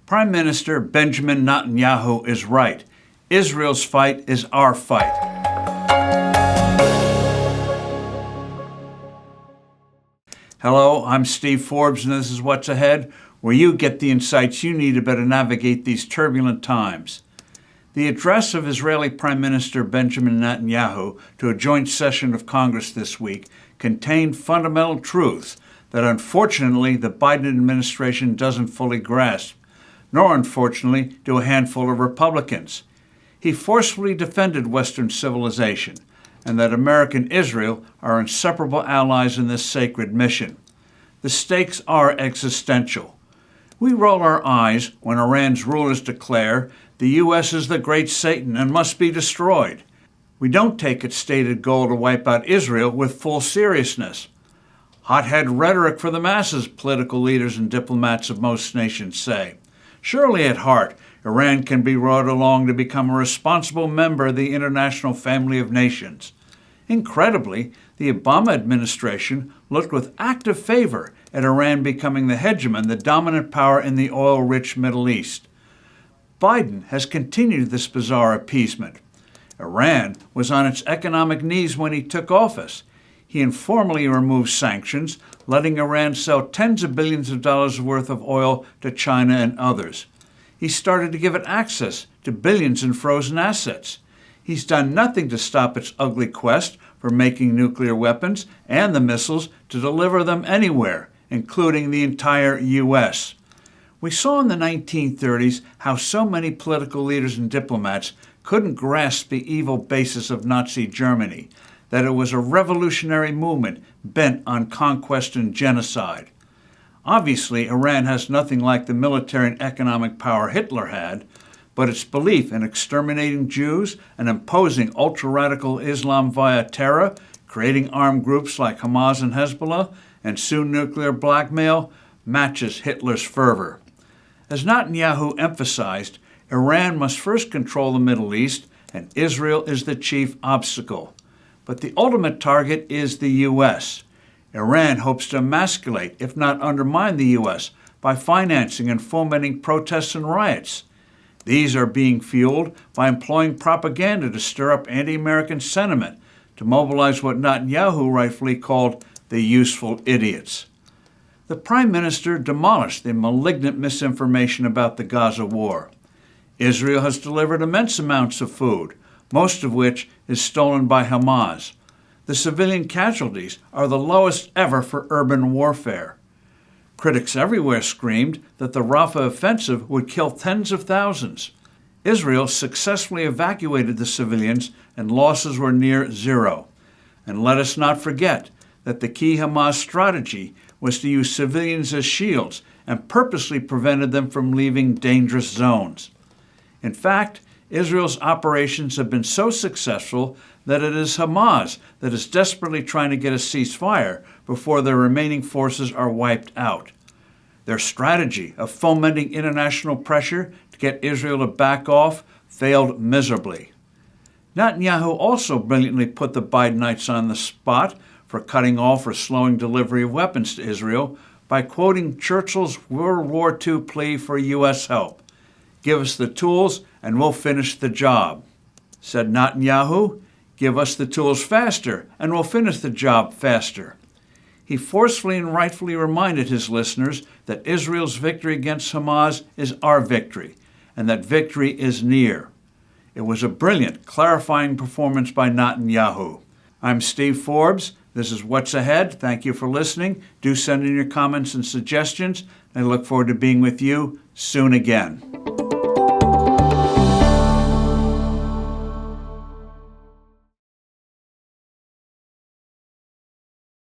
Prime Minister Benjamin Netanyahu is right. Israel's fight is our fight. Hello, I'm Steve Forbes, and this is What's Ahead, where you get the insights you need to better navigate these turbulent times. The address of Israeli Prime Minister Benjamin Netanyahu to a joint session of Congress this week contained fundamental truths that unfortunately the Biden administration doesn't fully grasp, nor unfortunately do a handful of Republicans. He forcefully defended Western civilization and that America and Israel are inseparable allies in this sacred mission. The stakes are existential. We roll our eyes when Iran's rulers declare the U.S. is the great Satan and must be destroyed. We don't take its stated goal to wipe out Israel with full seriousness. Hothead rhetoric for the masses, political leaders and diplomats of most nations say. Surely at heart, Iran can be brought along to become a responsible member of the international family of nations. Incredibly, the Obama administration looked with active favor at Iran becoming the hegemon, the dominant power in the oil-rich Middle East. Biden has continued this bizarre appeasement. Iran was on its economic knees when he took office. He informally removed sanctions, letting Iran sell tens of billions of dollars worth of oil to China and others. He started to give it access to billions in frozen assets. He's done nothing to stop its ugly quest for making nuclear weapons and the missiles to deliver them anywhere, including the entire U.S. We saw in the 1930s how so many political leaders and diplomats couldn't grasp the evil basis of Nazi Germany, that it was a revolutionary movement bent on conquest and genocide. Obviously, Iran has nothing like the military and economic power Hitler had, but its belief in exterminating Jews and imposing ultra-radical Islam via terror, creating armed groups like Hamas and Hezbollah, and soon nuclear blackmail, matches Hitler's fervor. As Netanyahu emphasized, Iran must first control the Middle East, and Israel is the chief obstacle. But the ultimate target is the U.S. Iran hopes to emasculate, if not undermine, the U.S. by financing and fomenting protests and riots. These are being fueled by employing propaganda to stir up anti-American sentiment, to mobilize what Netanyahu rightfully called the useful idiots. The Prime Minister demolished the malignant misinformation about the Gaza war. Israel has delivered immense amounts of food, most of which is stolen by Hamas. The civilian casualties are the lowest ever for urban warfare. Critics everywhere screamed that the Rafah offensive would kill tens of thousands. Israel successfully evacuated the civilians and losses were near zero. And let us not forget that the key Hamas strategy was to use civilians as shields and purposely prevented them from leaving dangerous zones. In fact, Israel's operations have been so successful that it is Hamas that is desperately trying to get a ceasefire before their remaining forces are wiped out. Their strategy of fomenting international pressure to get Israel to back off failed miserably. Netanyahu also brilliantly put the Bidenites on the spot for cutting off or slowing delivery of weapons to Israel by quoting Churchill's World War II plea for U.S. help. Give us the tools and we'll finish the job. Said Netanyahu, give us the tools faster and we'll finish the job faster. He forcefully and rightfully reminded his listeners that Israel's victory against Hamas is our victory and that victory is near. It was a brilliant, clarifying performance by Netanyahu. I'm Steve Forbes. This is What's Ahead. Thank you for listening. Do send in your comments and suggestions. I look forward to being with you soon again.